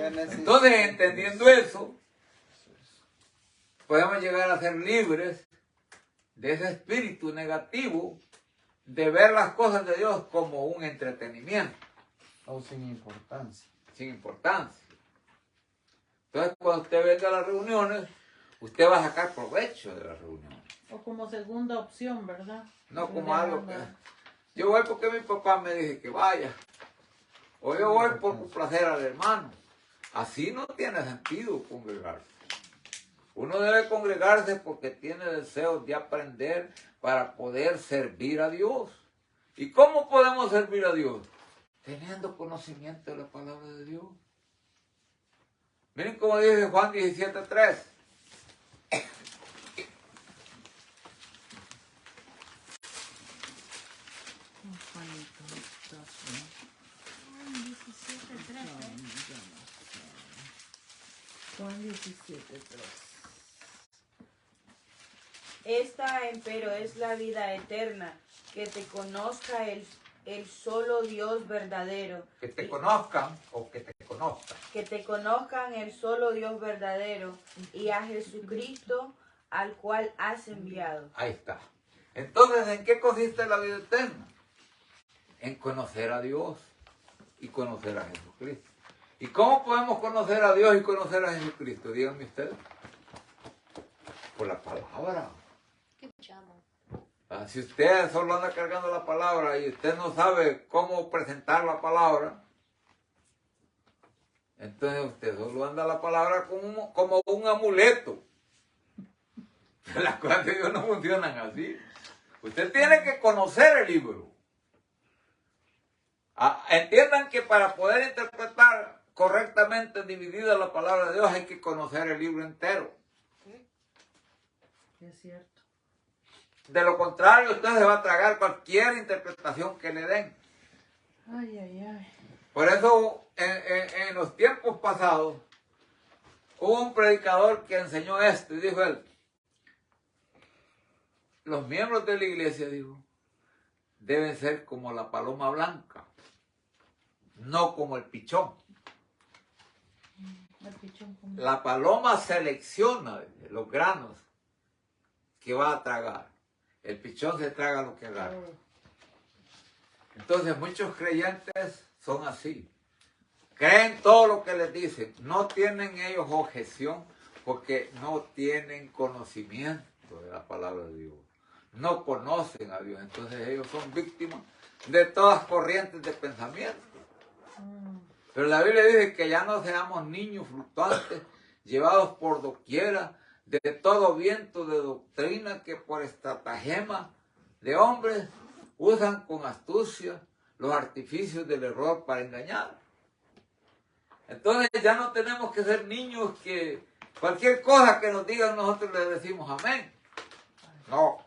Entonces, entendiendo eso, podemos llegar a ser libres de ese espíritu negativo de ver las cosas de Dios como un entretenimiento. O sin importancia. Sin importancia. Entonces, cuando usted venga a las reuniones, usted va a sacar provecho de las reuniones. O como segunda opción, ¿verdad? No como algo que... Yo voy porque mi papá me dice que vaya. O yo voy por complacer al hermano. Así no tiene sentido congregarse. Uno debe congregarse porque tiene deseos de aprender para poder servir a Dios. ¿Y cómo podemos servir a Dios? Teniendo conocimiento de la palabra de Dios. Miren cómo dice Juan 17:3. Juan 17:3. Esta, empero, es la vida eterna, que te conozca el solo Dios verdadero. Que te conozcan o que te conozcan. Que te conozcan el solo Dios verdadero y a Jesucristo al cual has enviado. Ahí está. Entonces, ¿en qué consiste la vida eterna? En conocer a Dios y conocer a Jesucristo. ¿Y cómo podemos conocer a Dios y conocer a Jesucristo? Díganme ustedes. Por la palabra. Si usted solo anda cargando la palabra y usted no sabe cómo presentar la palabra, entonces usted solo anda la palabra como un amuleto. Las cosas de Dios no funcionan así. Usted tiene que conocer el libro. Entiendan que para poder interpretar correctamente dividida la palabra de Dios hay que conocer el libro entero. Es cierto. De lo contrario, usted se va a tragar cualquier interpretación que le den. Ay, ay, ay. Por eso, en los tiempos pasados, hubo un predicador que enseñó esto y dijo él, los miembros de la iglesia, dijo, deben ser como la paloma blanca, no como el pichón. El pichón como... La paloma selecciona los granos que va a tragar. El pichón se traga lo que agarra. Entonces muchos creyentes son así. Creen todo lo que les dicen. No tienen ellos objeción porque no tienen conocimiento de la palabra de Dios. No conocen a Dios. Entonces ellos son víctimas de todas corrientes de pensamiento. Pero la Biblia dice que ya no seamos niños fluctuantes, llevados por doquiera, de todo viento de doctrina que por estratagema de hombres usan con astucia los artificios del error para engañar. Entonces ya no tenemos que ser niños que cualquier cosa que nos digan nosotros le decimos amén. No.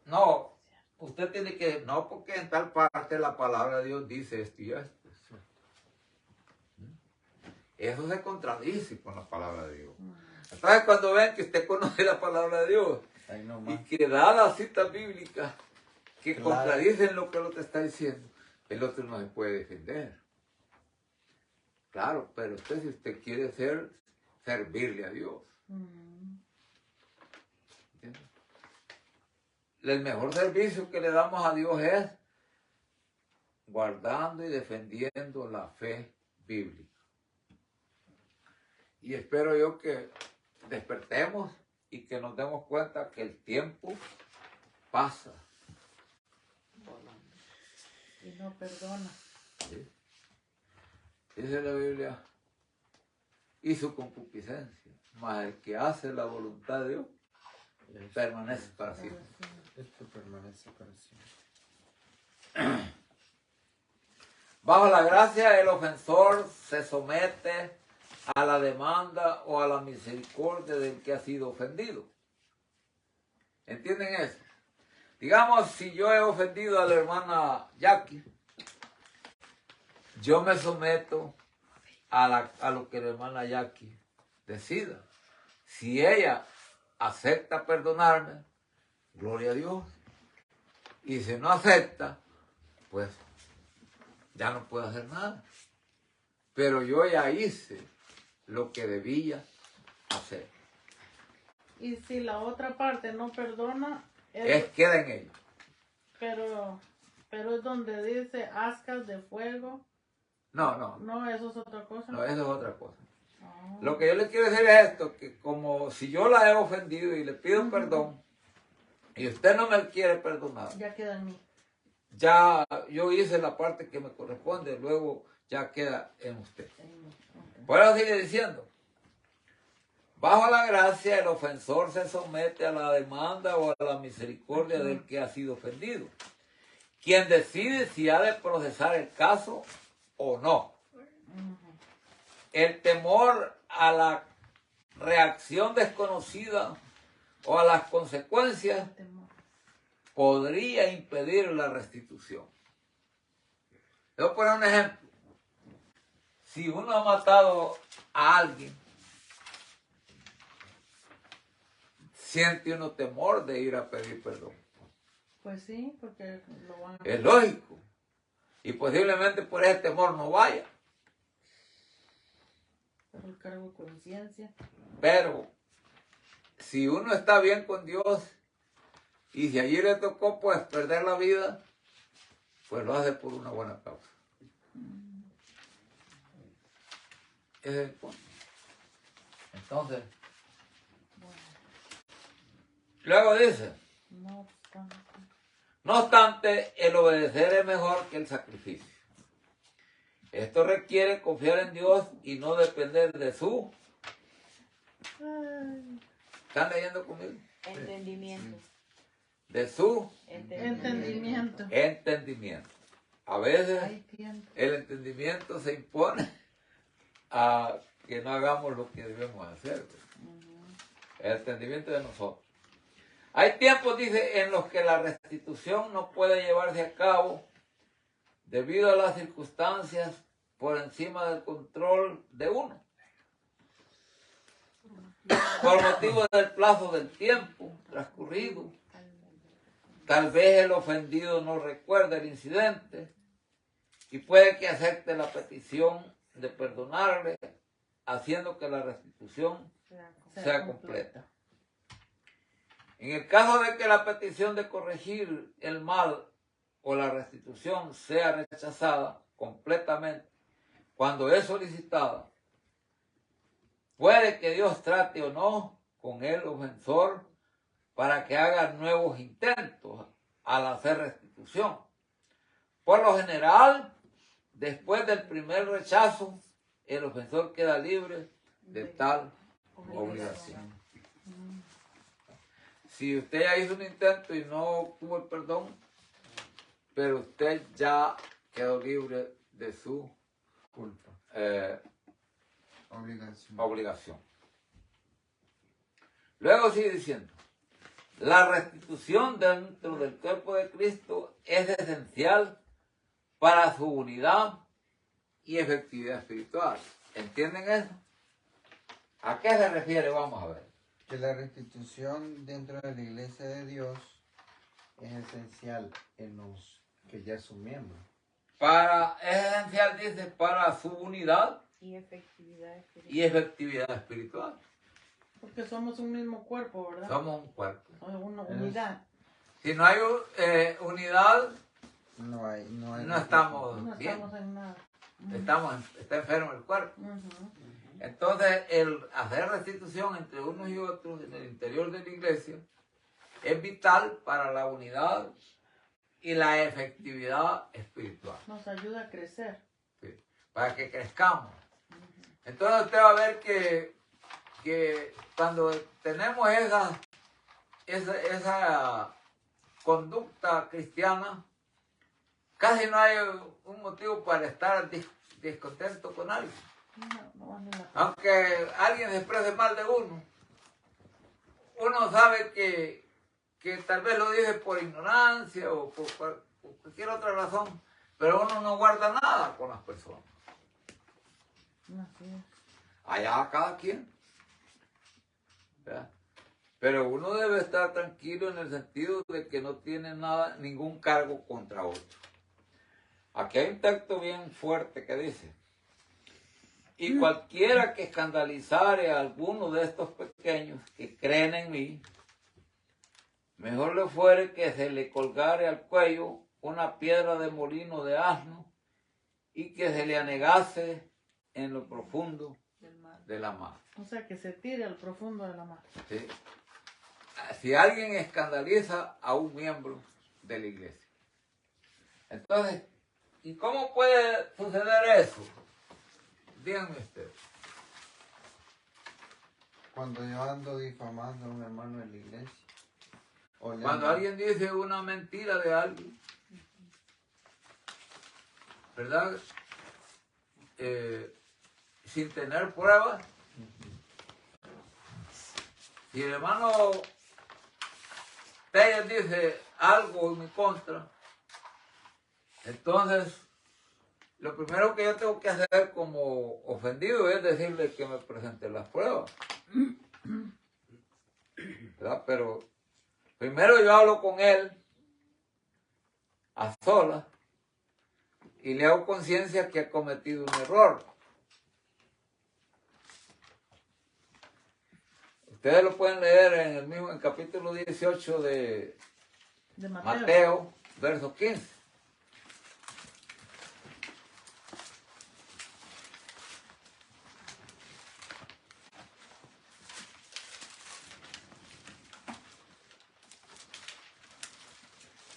No. Usted tiene que, no porque en tal parte la palabra de Dios dice esto y esto. Eso se contradice con la palabra de Dios. Entonces cuando ven que usted conoce la palabra de Dios y que da las citas bíblicas que contradicen lo que el otro está diciendo, el otro no se puede defender. Claro, pero usted si usted quiere servirle a Dios. ¿Entiendes? El mejor servicio que le damos a Dios es guardando y defendiendo la fe bíblica. Y espero yo que despertemos y que nos demos cuenta que el tiempo pasa. Y no perdona. ¿Sí? Dice la Biblia, y su concupiscencia, mas el que hace la voluntad de Dios permanece para siempre. Esto permanece para siempre. Bajo la gracia, el ofensor se somete a la demanda o a la misericordia del que ha sido ofendido. ¿Entienden eso? Digamos, si yo he ofendido a la hermana Jackie, yo me someto a lo que la hermana Jackie decida. Si ella acepta perdonarme, gloria a Dios. Y si no acepta, pues ya no puedo hacer nada. pero yo ya hice lo que debía hacer. Y si la otra parte no perdona, Queda en ello. pero es donde dice ascas de fuego. No, No, eso es otra cosa. no, eso es otra cosa. Ah. Lo que yo le quiero decir es esto, que como si yo la he ofendido y le pido perdón, y usted no me quiere perdonar, Ya queda en mí. ya yo hice la parte que me corresponde, luego ya queda en usted. Por eso sigue diciendo, bajo la gracia el ofensor se somete a la demanda o a la misericordia del que ha sido ofendido, quien decide si ha de procesar el caso o no. El temor a la reacción desconocida o a las consecuencias podría impedir la restitución. Le voy a poner un ejemplo. Si uno ha matado a alguien, siente uno temor de ir a pedir perdón. Pues sí, porque lo van a... Es lógico. Y posiblemente por ese temor no vaya. Por el cargo de conciencia. Pero si uno está bien con Dios y si allí le tocó pues perder la vida, pues lo hace por una buena causa. Ese es el punto. Entonces, luego dice, no obstante, el obedecer es mejor que el sacrificio. Esto requiere confiar en Dios y no depender de su... ¿Están leyendo conmigo? Entendimiento. De su Entendimiento. entendimiento. A veces Hay tiempo. el entendimiento se impone a que no hagamos lo que debemos hacer. El entendimiento de nosotros. Hay tiempos, dice, en los que la restitución no puede llevarse a cabo debido a las circunstancias por encima del control de uno. Por motivo del plazo del tiempo transcurrido, tal vez el ofendido no recuerda el incidente y puede que acepte la petición de perdonarle, haciendo que la restitución sea completa. En el caso de que la petición de corregir el mal o la restitución sea rechazada completamente cuando es solicitada, puede que Dios trate o no con el ofensor para que haga nuevos intentos al hacer restitución. Por lo general, después del primer rechazo, el ofensor queda libre de tal obligación. Si usted ya hizo un intento y no obtuvo el perdón, pero usted ya quedó libre de su Culpa. obligación. Luego sigue diciendo, la restitución dentro del cuerpo de Cristo es esencial para su unidad y efectividad espiritual. ¿Entienden eso? ¿A qué se refiere? Vamos a ver. Que la restitución dentro de la iglesia de Dios es esencial en los que ya son miembros. Es esencial, dice, para su unidad Y efectividad espiritual. y efectividad espiritual. Porque somos un mismo cuerpo, ¿verdad? Somos un cuerpo. Hay una unidad. Si no hay unidad, No no estamos No bien. estamos en nada. Está enfermo el cuerpo. Entonces, el hacer restitución entre unos y otros en el interior de la iglesia es vital para la unidad y la efectividad espiritual. Nos ayuda a crecer. ¿Sí? Para que crezcamos. Entonces usted va a ver que cuando tenemos esa conducta cristiana, casi no hay un motivo para estar descontento con alguien. No vale la pena. Aunque alguien se exprese mal de uno sabe que tal vez lo dice por ignorancia o por cualquier otra razón, pero uno no guarda nada con las personas. Así es. Allá cada quien. ¿Verdad? Pero uno debe estar tranquilo en el sentido de que no tiene ningún cargo contra otro. Aquí hay un texto bien fuerte que dice, Y cualquiera que escandalizare a alguno de estos pequeños que creen en mí, mejor le fuere que se le colgare al cuello una piedra de molino de asno y que se le anegase en lo profundo de la mar. O sea, que se tire al profundo de la mar. ¿Sí? Si alguien escandaliza a un miembro de la iglesia. Entonces, ¿y cómo puede suceder eso? Díganme ustedes. Cuando yo ando difamando a un hermano en la iglesia. O le Cuando ando- alguien dice una mentira de alguien, ¿verdad? Sin tener pruebas. Si el hermano Telles dice algo en mi contra, entonces lo primero que yo tengo que hacer como ofendido es decirle que me presente las pruebas. ¿Verdad? Pero primero yo hablo con él a solas y le hago conciencia que ha cometido un error. Ustedes lo pueden leer en el mismo, en capítulo 18 de Mateo, verso 15.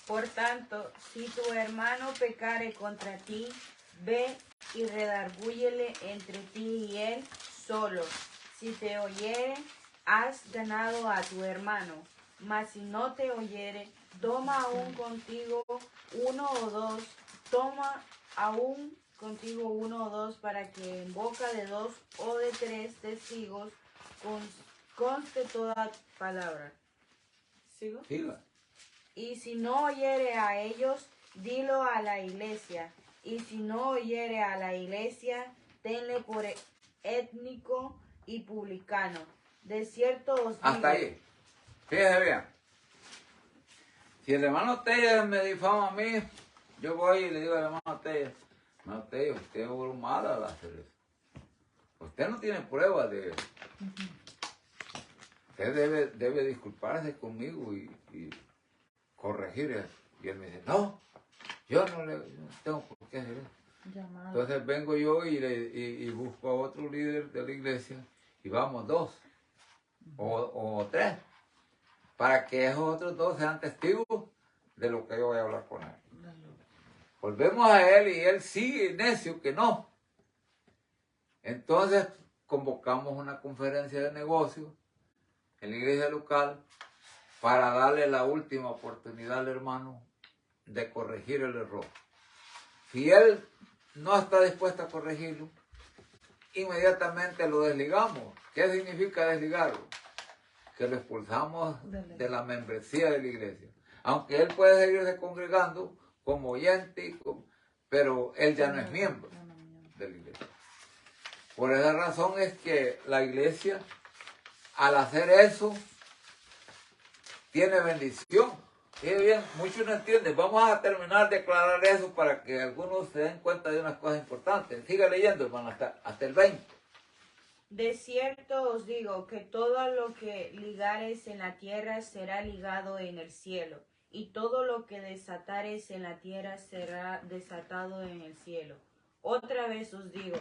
Por tanto, si tu hermano pecare contra ti, ve y redargúyele entre ti y él solo. Si te oyere, has ganado a tu hermano. Mas si no te oyere, toma aún contigo uno o dos, para que en boca de 2 o de 3 testigos conste toda palabra. ¿Sigo? Siga. Y si no oyere a ellos, dilo a la iglesia. Y si no oyere a la iglesia, tenle por étnico y publicano. De cierto os digo. Hasta ahí. Fíjese bien. Si el hermano Telles me difama a mí, yo voy y le digo al hermano Telles, usted es bromada al hacer eso. Usted no tiene pruebas de eso. Usted debe disculparse conmigo y corregir eso. Y él me dice, no, yo no tengo por qué hacer eso. Llamado. Entonces vengo yo y busco a otro líder de la iglesia y vamos 2 o 3 para que esos otros 2 sean testigos de lo que yo voy a hablar con él. Volvemos a él y él sigue necio que no. Entonces convocamos una conferencia de negocios en la iglesia local para darle la última oportunidad al hermano de corregir el error. Si él no está dispuesto a corregirlo, inmediatamente lo desligamos. ¿Qué significa desligarlo? Que lo expulsamos de la membresía de la iglesia. Aunque él puede seguirse congregando como oyente, pero él ya no es miembro de la iglesia. Por esa razón es que la iglesia, al hacer eso, tiene bendición. Y bien, muchos no entienden. Vamos a terminar de aclarar eso para que algunos se den cuenta de unas cosas importantes. Siga leyendo, hermano, hasta el 20. De cierto os digo que todo lo que ligares en la tierra será ligado en el cielo, y todo lo que desatares en la tierra será desatado en el cielo. Otra vez os digo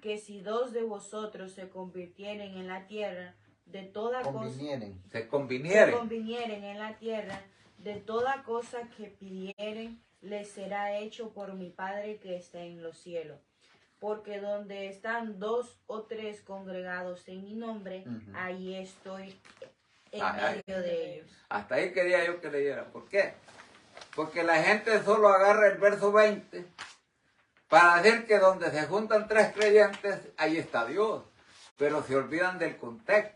que si 2 de vosotros se convirtieren en la tierra, de toda Se convinieren. convinieren en la tierra, de toda cosa que pidieren, les será hecho por mi Padre que está en los cielos. Porque donde están 2 o 3 congregados en mi nombre, ahí estoy en medio de ellos. Hasta ahí quería yo que leyera. ¿Por qué? Porque la gente solo agarra el verso 20 para decir que donde se juntan 3 creyentes, ahí está Dios. Pero se olvidan del contexto.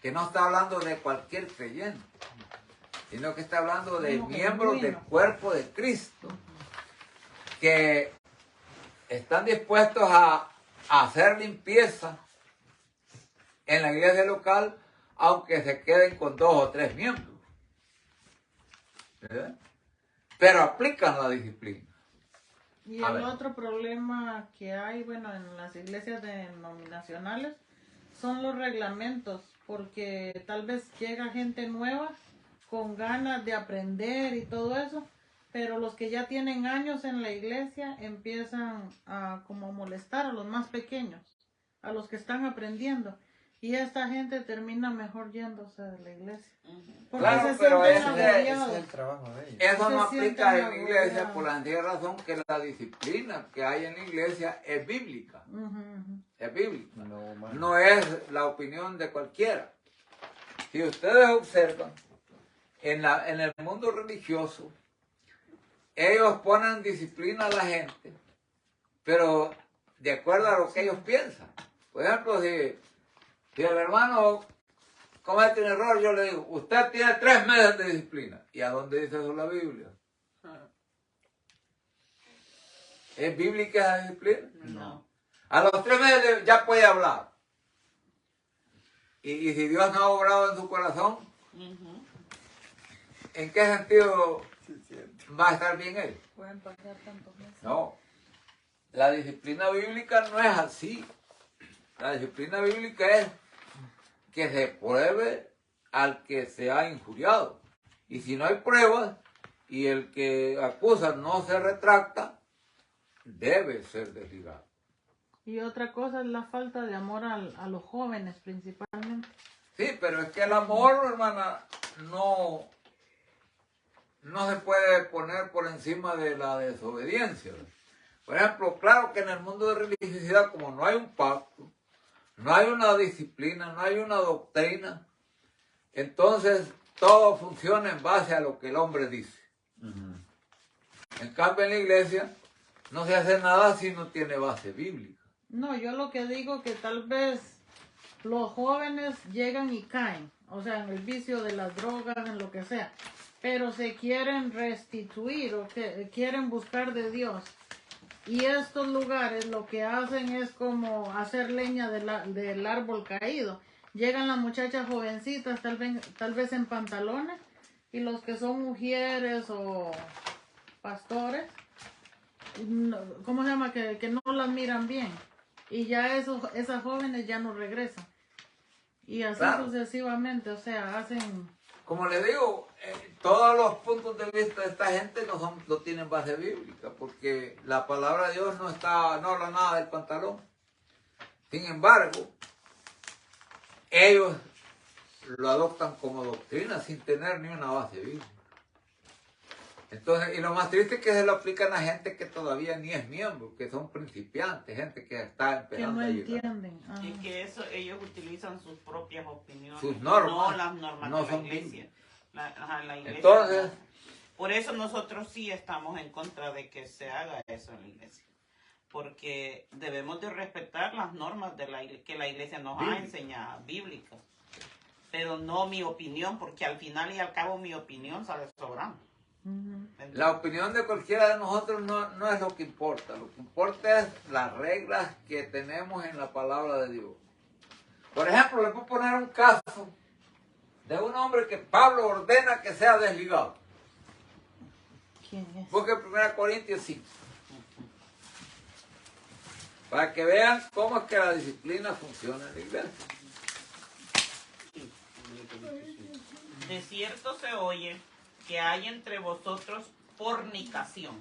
Que no está hablando de cualquier creyente, sino que está hablando de miembros del cuerpo de Cristo que están dispuestos a hacer limpieza en la iglesia local, aunque se queden con 2 o 3 miembros. ¿Verdad? Pero aplican la disciplina. Y A el ver. otro problema que hay, bueno, en las iglesias denominacionales son los reglamentos, porque tal vez llega gente nueva con ganas de aprender y todo eso, pero los que ya tienen años en la iglesia empiezan a como molestar a los más pequeños, a los que están aprendiendo. Y esta gente termina mejor yéndose de la iglesia. Porque Claro, se pero sienten ese Ese es agobiados. el trabajo de ellos. Eso no Se aplica sienten en la iglesia agobiados. por la sencilla razón que la disciplina que hay en la iglesia es bíblica. Ujú, ujú. Es bíblica. No humano. No es la opinión de cualquiera. Si ustedes observan, en el mundo religioso, ellos ponen disciplina a la gente, pero de acuerdo a lo que ellos piensan. Por ejemplo, si el hermano comete un error, yo le digo, usted tiene 3 meses de disciplina. ¿Y a dónde dice eso la Biblia? ¿Es bíblica esa disciplina? No. A los 3 meses ya puede hablar. Y si Dios no ha obrado en su corazón, ¿en qué sentido va a estar bien él? Pueden pasar tantos meses. No. La disciplina bíblica no es así. La disciplina bíblica es que se pruebe al que se ha injuriado. Y si no hay pruebas y el que acusa no se retracta, debe ser desligado. Y otra cosa es la falta de amor a los jóvenes principalmente. Sí, pero es que el amor, hermana, no se puede poner por encima de la desobediencia. Por ejemplo, claro que en el mundo de religiosidad, como no hay un pacto, no hay una disciplina, no hay una doctrina, entonces todo funciona en base a lo que el hombre dice. En cambio, en la iglesia no se hace nada si no tiene base bíblica. No, yo lo que digo que tal vez los jóvenes llegan y caen, o sea, en el vicio de las drogas, en lo que sea, pero se quieren restituir o que quieren buscar de Dios. Y estos lugares lo que hacen es como hacer leña del árbol caído. Llegan las muchachas jovencitas, tal vez en pantalones, y los que son mujeres o pastores, ¿cómo se llama? Que no las miran bien. Y ya esas jóvenes ya no regresan. Y así Claro. sucesivamente, o sea, hacen... Como le digo, todos los puntos de vista de esta gente no tienen base bíblica, porque la palabra de Dios no habla nada del pantalón. Sin embargo, ellos lo adoptan como doctrina sin tener ni una base bíblica. Entonces, y lo más triste es que se lo aplican a gente que todavía ni es miembro, que son principiantes, gente que está que empezando no a llegar. entienden. Ajá. Y que eso ellos utilizan sus propias opiniones, Sus normas no las normas no de la son iglesia. La iglesia Entonces, no. Por eso nosotros sí estamos en contra de que se haga eso en la iglesia. Porque debemos de respetar las normas de que la iglesia nos ha enseñado, bíblicas. Pero no mi opinión, porque al final y al cabo mi opinión sale sobrando. Ujú. la opinión de cualquiera de nosotros no es lo que importa. Lo que importa es las reglas que tenemos en la palabra de Dios. Por ejemplo, le puedo poner un caso de un hombre que Pablo ordena que sea desligado. ¿Quién es? Busque 1 Corintios 5. Para que vean cómo es que la disciplina funciona en la iglesia. De cierto se oye que hay entre vosotros fornicación.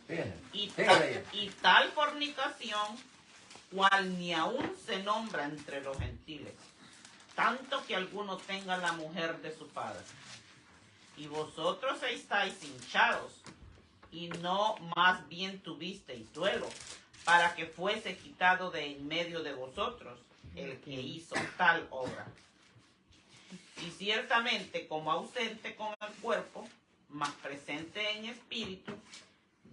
Fíjense, Y fíjense. tal fornicación, cual ni aún se nombra entre los gentiles, tanto que alguno tenga la mujer de su padre. Y vosotros estáis hinchados, y no más bien tuvisteis duelo, para que fuese quitado de en medio de vosotros el que hizo tal obra. Y ciertamente, como ausente con el cuerpo, mas presente en espíritu,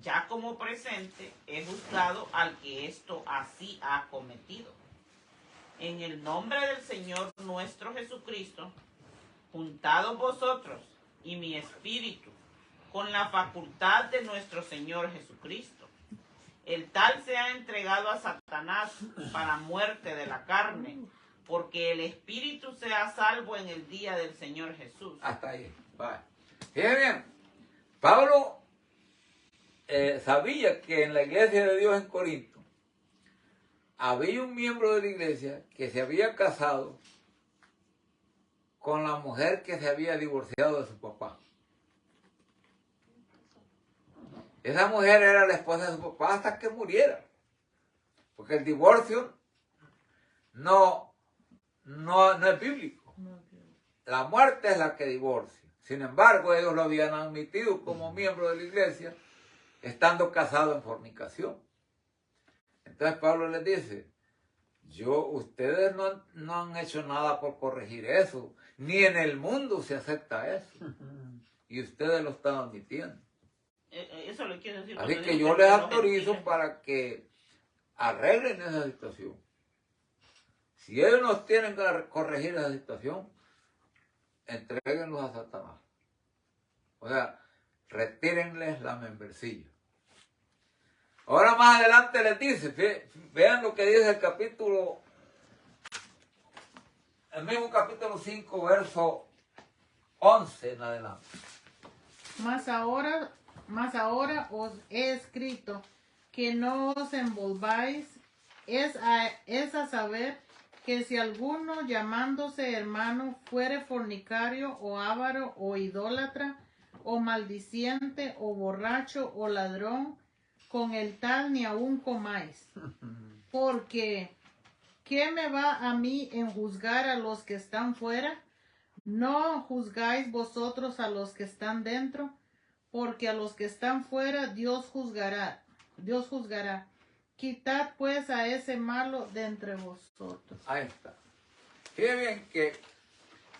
ya como presente, he juzgado al que esto así ha cometido. En el nombre del Señor nuestro Jesucristo, juntados vosotros y mi espíritu, con la facultad de nuestro Señor Jesucristo, el tal se ha entregado a Satanás para muerte de la carne, porque el espíritu sea salvo en el día del Señor Jesús. Hasta ahí. Vale. Fíjense bien. Pablo sabía que en la iglesia de Dios en Corinto había un miembro de la iglesia que se había casado con la mujer que se había divorciado de su papá. Esa mujer era la esposa de su papá hasta que muriera. Porque el divorcio no es bíblico. La muerte es la que divorcia. Sin embargo, ellos lo habían admitido como miembro de la iglesia, estando casados en fornicación. Entonces Pablo les dice, ustedes no han hecho nada por corregir eso, ni en el mundo se acepta eso. Y ustedes lo están admitiendo. Eso le quiero decir. Así que yo les autorizo para que arreglen esa situación. Si ellos no tienen que corregir esa situación, entréguenlos a Satanás. O sea, retírenles la membresía. Ahora más adelante les dice, vean lo que dice el mismo capítulo 5, verso 11 en adelante. Mas ahora os he escrito que no os envolváis, es a saber que si alguno llamándose hermano fuere fornicario o avaro o idólatra o maldiciente o borracho o ladrón, con el tal ni aun comáis. Porque, ¿qué me va a mí en juzgar a los que están fuera? ¿No juzgáis vosotros a los que están dentro? Porque a los que están fuera Dios juzgará. Quitad pues a ese malo de entre vosotros. Ahí está. Fíjense bien que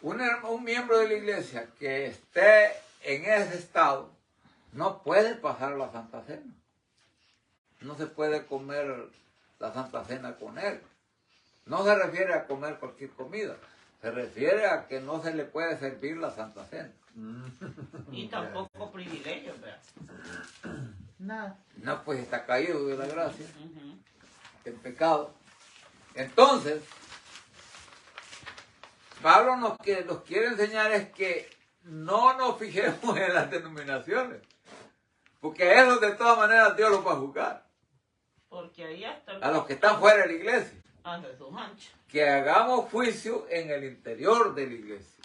un miembro de la iglesia que esté en ese estado no puede pasar la Santa Cena. No se puede comer la Santa Cena con él. No se refiere a comer cualquier comida. Se refiere a que no se le puede servir la Santa Cena. Y tampoco privilegios, ¿verdad? Nada. No, pues está caído de la gracia, en pecado. Entonces, Pablo nos quiere enseñar es que no nos fijemos en las denominaciones, porque a esos de todas maneras Dios los va a juzgar. Porque ahí está A los que están fuera de la iglesia. A Jesús ancho. Que hagamos juicio en el interior de la iglesia.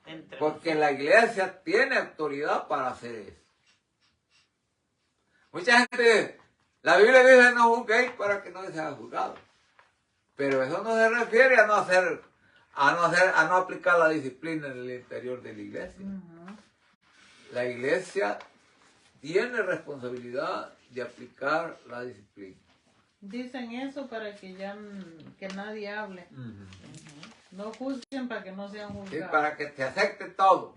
Entre Porque la iglesia tiene autoridad para hacer eso. Mucha gente, la Biblia dice no juzguéis para que no sean juzgados. Pero eso no se refiere a no aplicar la disciplina en el interior de la iglesia. La iglesia tiene responsabilidad de aplicar la disciplina. Dicen eso para que que nadie hable. No juzguen para que no sean Sí, juzgados. para que te acepte todo.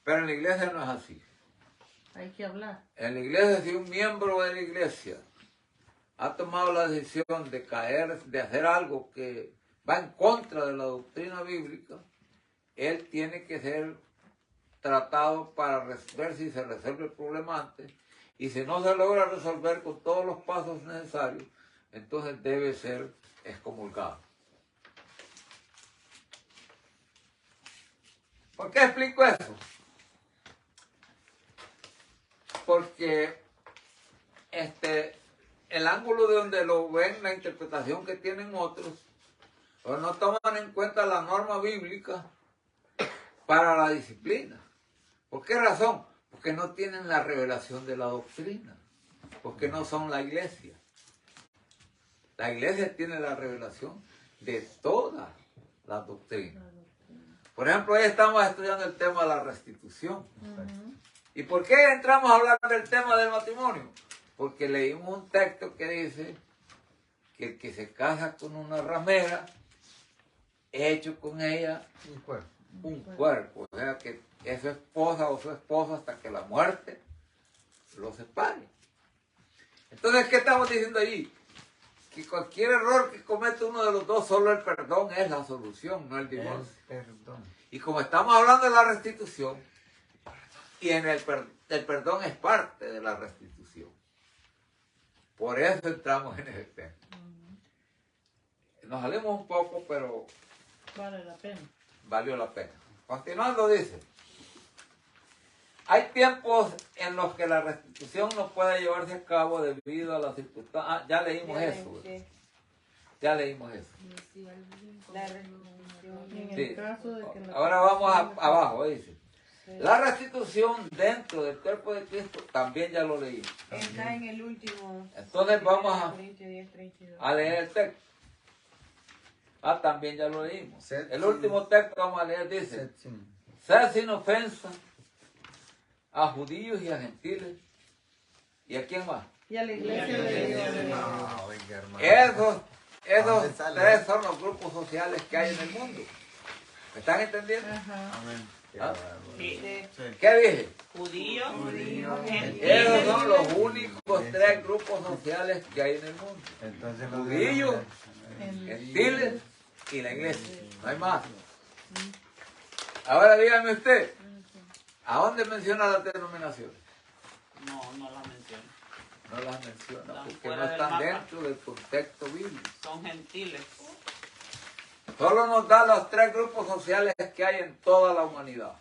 Pero en la iglesia no es así. Hay que hablar. En la iglesia, si un miembro de la iglesia ha tomado la decisión de hacer algo que va en contra de la doctrina bíblica, él tiene que ser tratado para ver si se resuelve el problema antes. Y si no se logra resolver con todos los pasos necesarios, entonces debe ser excomulgado. ¿Por qué explico eso? Porque el ángulo de donde lo ven, la interpretación que tienen otros, pues no toman en cuenta la norma bíblica para la disciplina. ¿Por qué razón? Porque no tienen la revelación de la doctrina, porque no son la iglesia. La iglesia tiene la revelación de todas las doctrinas. Por ejemplo, hoy estamos estudiando el tema de la restitución. ¿Y por qué entramos a hablar del tema del matrimonio? Porque leímos un texto que dice que el que se casa con una ramera, hecho con ella un cuerpo. O sea, que es su esposa o su esposo hasta que la muerte lo separe. Entonces, ¿qué estamos diciendo allí? Que cualquier error que comete uno de los dos, solo el perdón es la solución, no el divorcio. Y como estamos hablando de la restitución, y el perdón es parte de la restitución. Por eso entramos en ese tema. Nos salimos un poco, pero Vale la pena. valió la pena. Continuando dice, Hay tiempos en los que la restitución no puede llevarse a cabo debido a las circunstancias. Ah, ya leímos eso. ¿Verdad? Ya leímos eso. La restitución. En Sí. el caso de que la Ahora vamos persona- abajo, dice. La restitución dentro del cuerpo de Cristo también ya lo leí. Está en el último. Entonces vamos a 10:32. leer el texto. Ah, también ya lo leímos. Sed El sin- último texto que vamos a leer dice, Sed sin- sea sin ofensa a judíos y a gentiles. ¿Y a quién más? Y a la iglesia de Dios. Ah, oiga, hermano. Esos ¿Dónde sale? tres son los grupos sociales que hay en el mundo. ¿Me están entendiendo? Ajá. Amén. Qué Ah. bárbaro. Sí. Sí. ¿Qué dije? Judíos, Judíos, Esos gentiles, son los únicos tres grupos sociales que hay en el mundo. Entonces los Judíos, denominacionales. Gentiles y la iglesia. No hay más. Ahora dígame usted, ¿a dónde menciona las denominaciones? no las menciono. No las menciona Están porque fuera no del están mapa. dentro del contexto bíblico. Son gentiles. Solo nos da los tres grupos sociales que hay en toda la humanidad.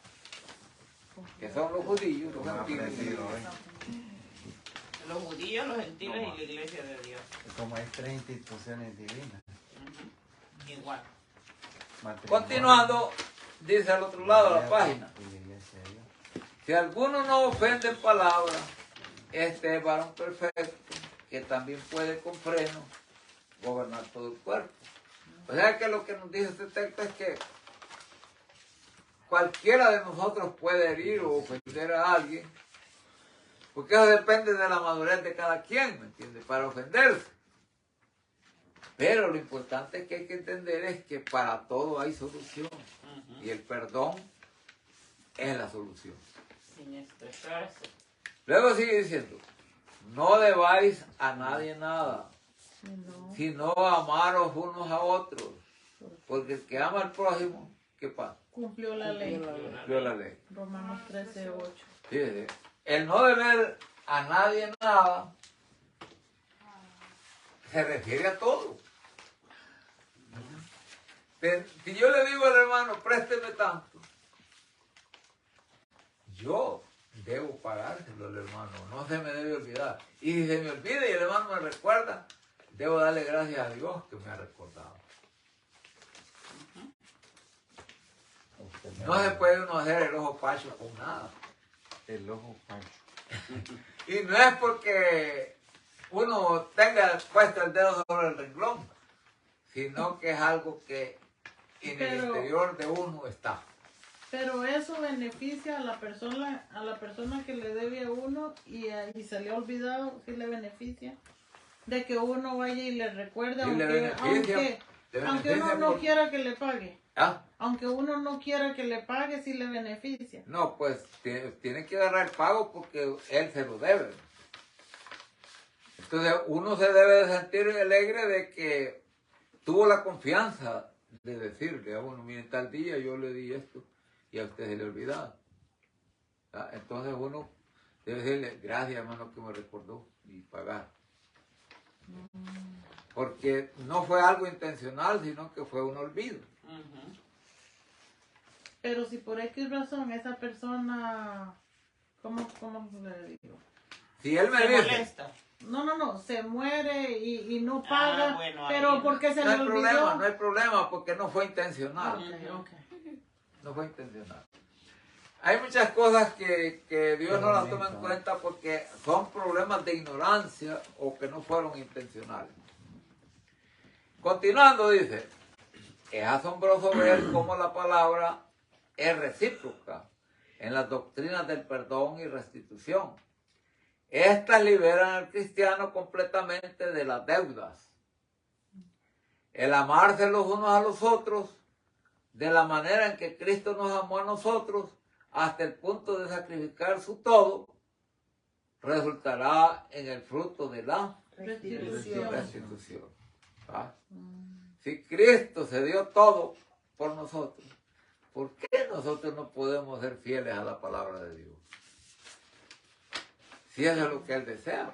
Que son los judíos, los Como gentiles y la aprendido hoy. iglesia. Los judíos, los gentiles y la iglesia de Dios. Como hay tres instituciones divinas. Ujú. Igual. Matrimonio, Continuando, dice al otro lado de la página. y la iglesia de Dios. Si alguno no ofende en palabra, este es varón perfecto, que también puede con freno gobernar todo el cuerpo. O sea que lo que nos dice este texto es que cualquiera de nosotros puede herir o ofender a alguien, porque eso depende de la madurez de cada quien, ¿me entiendes? Para ofenderse. Pero lo importante que hay que entender es que para todo hay solución, Ujú. y el perdón es la solución. Sin estresarse. Luego sigue diciendo, no debáis a nadie nada, Sí, no. sino amaros unos a otros, porque el que ama al prójimo, ¿qué pasa? Cumplió la ley. Cumplió la ley. Romanos 13:8. Fíjese, el no deber a nadie nada se refiere a todo. Si yo le digo al hermano, présteme tanto, yo debo pagárselo al hermano, no se me debe olvidar. Y si se me olvida y el hermano me recuerda, debo darle gracias a Dios que me ha recordado. No se puede uno hacer el ojo pacho con nada. El ojo pancho. Y no es porque uno tenga puesto el dedo sobre el renglón, sino que es algo que en el Pero- interior de uno está. Pero eso beneficia a la persona que le debe a uno y se le ha olvidado, sí le beneficia de que uno vaya y le recuerde, Sí, le beneficia. Le aunque beneficia uno no por- quiera que le pague. ¿Ah? Aunque uno no quiera que le pague, sí le beneficia. No, pues tiene que agarrar el pago porque él se lo debe. Entonces uno se debe de sentir alegre de que tuvo la confianza de decirle a uno, miren, tal día yo le di esto y a usted se le olvidaba. ¿Ah? Entonces uno debe decirle, gracias hermano que me recordó y pagar. Porque no fue algo intencional, sino que fue un olvido. Ujú. Pero si por X razón esa persona, ¿cómo le digo? Si él me Se dice, molesta. No, se muere y no paga, bueno, pero ahí porque se no le hay olvidó. problema, no hay problema porque no fue intencional. Ok. No fue intencional. Hay muchas cosas que Dios no las toma en cuenta porque son problemas de ignorancia o que no fueron intencionales. Continuando dice, es asombroso ver cómo la palabra es recíproca en las doctrinas del perdón y restitución. Estas liberan al cristiano completamente de las deudas. El amarse los unos a los otros de la manera en que Cristo nos amó a nosotros hasta el punto de sacrificar su todo, resultará en el fruto de la Restitución. restitución. ¿Ah? Si Cristo se dio todo por nosotros, ¿por qué nosotros no podemos ser fieles a la palabra de Dios? Si eso es lo que Él desea.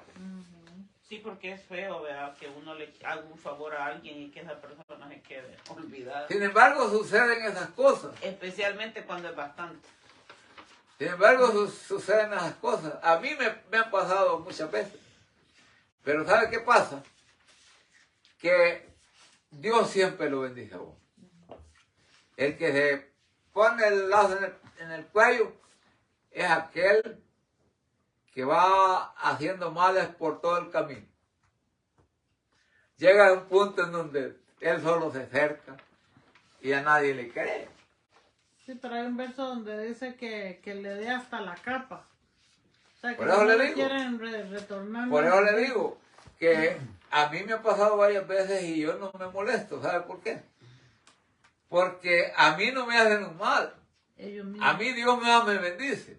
Sí, porque es feo, ¿verdad? Que uno le haga un favor a alguien y que esa persona se quede olvidada. Sin embargo, suceden esas cosas. Especialmente cuando es bastante. Sin embargo, suceden esas cosas. A mí me han pasado muchas veces. Pero ¿sabe qué pasa? Que Dios siempre lo bendice a uno. El que se pone el lazo en el cuello es aquel que va haciendo males por todo el camino. Llega a un punto en donde él solo se acerca y a nadie le cree. Sí, pero hay un verso donde dice que le dé hasta la capa. O sea, que Por eso no le digo. quieren retornar. Por eso le digo que a mí me ha pasado varias veces y yo no me molesto. ¿Sabe por qué? Porque a mí no me hacen un mal. Ellos mismos. A mí Dios me bendice.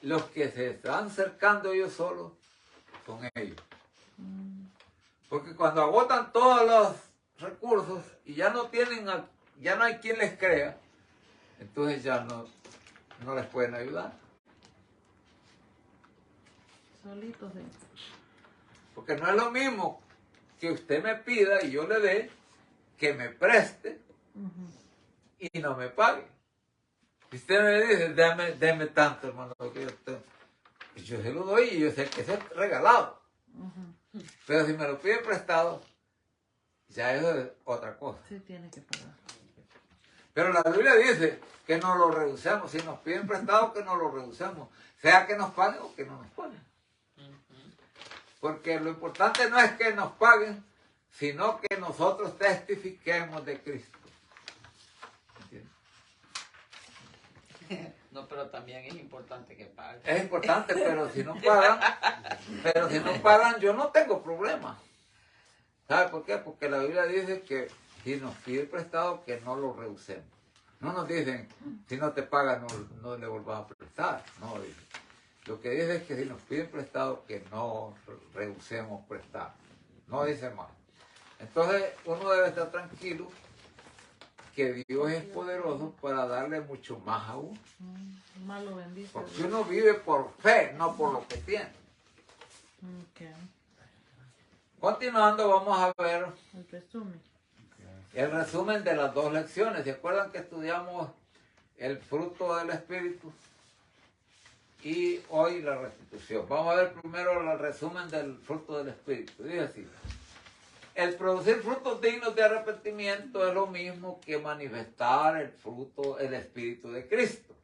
Los que se están acercando ellos solos son ellos. Porque cuando agotan todos los recursos y ya no hay quien les crea, entonces ya no les pueden ayudar. Solitos. Porque no es lo mismo que usted me pida y yo le dé, que me preste y no me pague. Si usted me dice, deme tanto, hermano, que yo se lo doy y yo sé que es regalado. Pero si me lo pide prestado, ya eso es otra cosa. Sí, tiene que pagar. Pero la Biblia dice que no lo rehusemos. Si nos piden prestado, que no lo rehusemos. Sea que nos paguen o que no nos paguen. Porque lo importante no es que nos paguen, sino que nosotros testifiquemos de Cristo. ¿Entiendes? No, pero también es importante que paguen. Es importante, pero si no pagan, yo no tengo problema. ¿Sabe por qué? Porque la Biblia dice que si nos pide prestado, que no lo rehusemos. No nos dicen, si no te pagan, no le volvamos a prestar. No, dice. Lo que dice es que si nos piden prestado, que no rehusemos prestar. No dice más. Entonces, uno debe estar tranquilo que Dios es poderoso para darle mucho más a uno. Más lo bendice. Porque uno vive por fe, no por lo que tiene. Okay. Continuando, vamos a ver El resumen. el resumen de las dos lecciones. ¿Se acuerdan que estudiamos el fruto del Espíritu? Y hoy la restitución. Vamos a ver primero el resumen del fruto del Espíritu. Dice así: el producir frutos dignos de arrepentimiento es lo mismo que manifestar el fruto, el Espíritu de Cristo.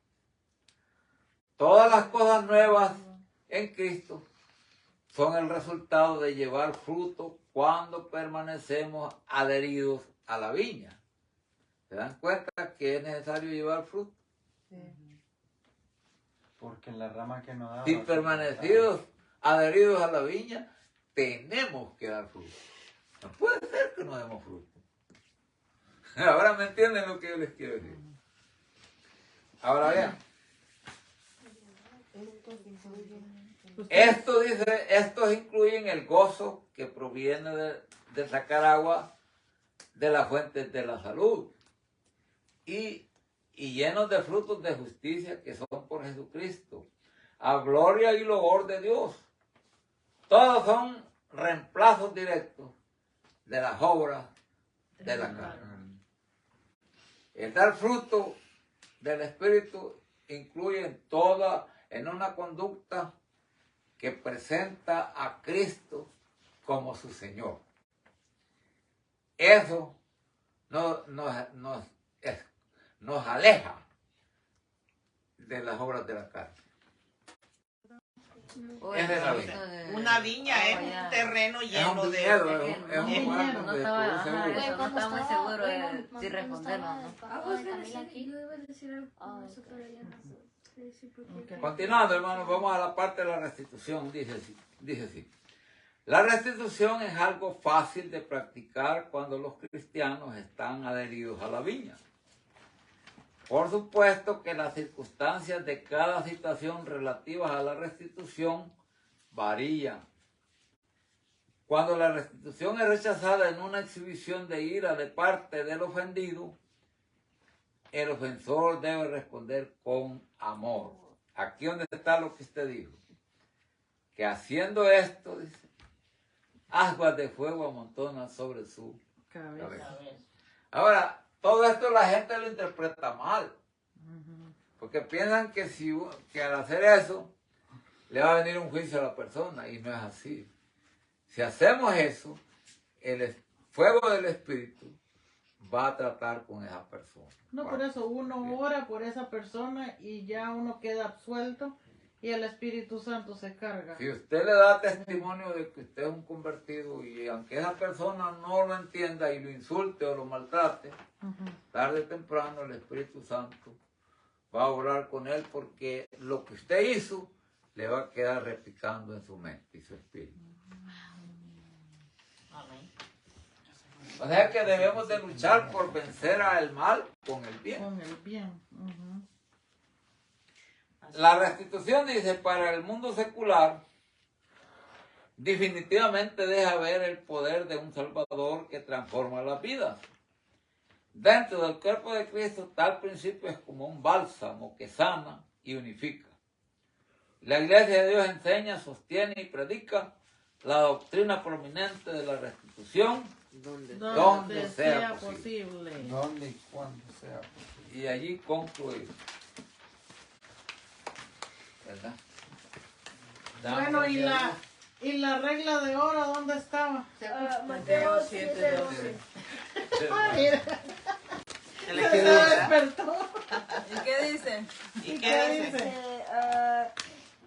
Todas las cosas nuevas en Cristo son el resultado de llevar fruto cuando permanecemos adheridos a la viña. ¿Se dan cuenta que es necesario llevar fruto? Sí. Porque la rama que no da... Si permanecidos adheridos a la viña, tenemos que dar fruto. No puede ser que no demos fruto. Ahora me entienden lo que yo les quiero decir. Ahora vean. Estos incluyen el gozo que proviene de sacar agua de las fuentes de la salud y llenos de frutos de justicia que son por Jesucristo, a gloria y loor de Dios. Todos son reemplazos directos de las obras de la carne. El dar fruto del Espíritu incluye en una conducta que presenta a Cristo como su Señor. Eso nos aleja de las obras de la carne. Es de la viña. Una viña es un terreno Es lleno un de... viñedo, es un lugar No donde estaba, produce ajá, uva. eso no estaba muy seguro de si responderlo, ¿no? Yo iba a decir algo con eso, pero ya no sé decir por qué. Ok. Continuando, hermanos, vamos a la parte de la restitución. Dice así. La restitución es algo fácil de practicar cuando los cristianos están adheridos a la viña. Por supuesto que las circunstancias de cada situación relativas a la restitución varían. Cuando la restitución es rechazada en una exhibición de ira de parte del ofendido, el ofensor debe responder con amor. Aquí donde está lo que usted dijo. Que haciendo esto, dice, aguas de fuego amontonan sobre su cabeza. Ahora, todo esto la gente lo interpreta mal. Porque piensan que, que al hacer eso le va a venir un juicio a la persona y no es así. Si hacemos eso, el fuego del Espíritu va a tratar con esa persona. No, por eso uno ora por esa persona y ya uno queda absuelto y el Espíritu Santo se carga. Si usted le da testimonio de que usted es un convertido y aunque esa persona no lo entienda y lo insulte o lo maltrate, tarde o temprano el Espíritu Santo va a orar con él porque lo que usted hizo le va a quedar replicando en su mente y su espíritu. Amén. O sea que debemos de luchar por vencer al mal con el bien. Con el bien. La restitución, dice, para el mundo secular, definitivamente deja ver el poder de un Salvador que transforma las vidas. Dentro del cuerpo de Cristo, tal principio es como un bálsamo que sana y unifica. La Iglesia de Dios enseña, sostiene y predica la doctrina prominente de la restitución donde sea posible. Donde y cuando sea posible. Y allí concluir. ¿Verdad? Bueno, ¿y la regla de oro dónde estaba? Mateo 7:12. Mira, El se equilibrio. despertó. ¿Y qué dice? ¿Y qué dice?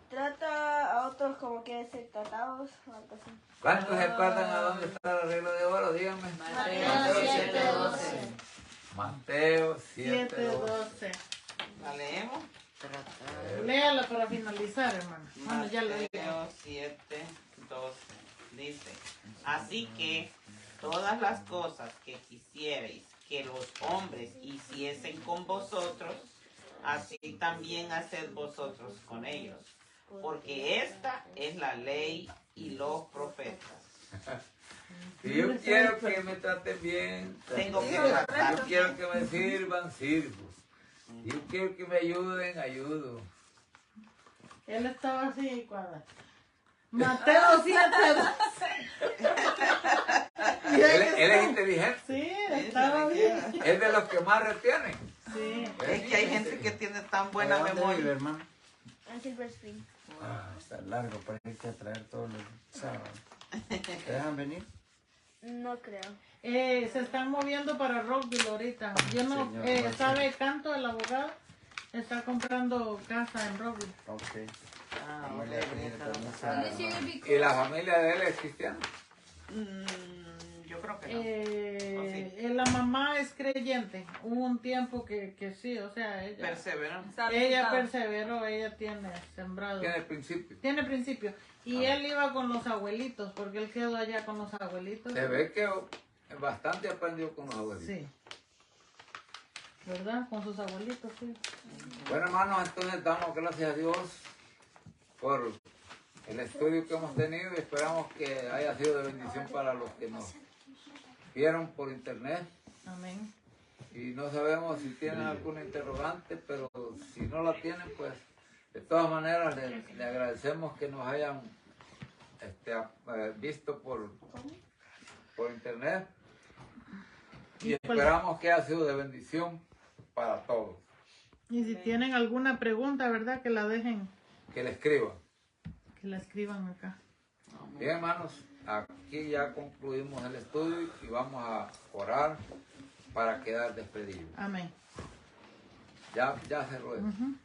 Trata a otros como quieren ser tratados o algo así. ¿Cuántos se acuerdan a dónde está la regla de oro? Díganme. Mateo 7:12. Mateo 7:12. 7:12. ¿La leemos? Léala para finalizar, hermano. Bueno, ya lo dije. Mateo 7:12 dice: así que todas las cosas que quisierais que los hombres hiciesen con vosotros, así también haced vosotros con ellos, porque esta es la ley y los profetas. Si yo quiero que me traten bien, Tengo que yo tratar. quiero que me sirvan, sirvo. Si yo quiero que me ayuden, ayudo. Él estaba así cuando... Mateo 7:12. Él es inteligente, Sí, estaba bien. es de los que más retienen. Sí. Es que hay gente que tiene tan buena ¿A dónde vive, memoria. hermano? En Silver Spring. Está largo para irte a traer todos los sábados. ¿Te dejan venir? No creo. Se están moviendo para Rockville ahorita. Yo no, Señor, gracias. sabe Canto, el abogado, está comprando casa en Rockville. Ok. Ah, Vamos a pedir permiso a- ¿Dónde sigue Big ¿Y la familia de él es cristiana? yo creo que no. La mamá es creyente. Hubo un tiempo que sí, o sea, Perseveran. ella perseveró, ella tiene sembrado. Tiene principio. Tiene principio. Y él iba con los abuelitos, porque él quedó allá con los abuelitos. Se ve que bastante aprendió con los abuelitos. Sí. ¿Verdad? Con sus abuelitos, sí. Bueno, hermanos, entonces damos gracias a Dios por el estudio que hemos tenido y esperamos que haya sido de bendición para los que nos vieron por internet. Amén. Y no sabemos si tienen alguna interrogante, pero si no la tienen, pues de todas maneras le agradecemos que nos hayan visto por internet y esperamos que haya sido de bendición para todos. Y si tienen alguna pregunta, ¿verdad? Que la dejen, Que le escriban. que la escriban acá. Bien, hermanos, aquí ya concluimos el estudio y vamos a orar para quedar despedidos. Amén. Ya cerró esto. Ujú.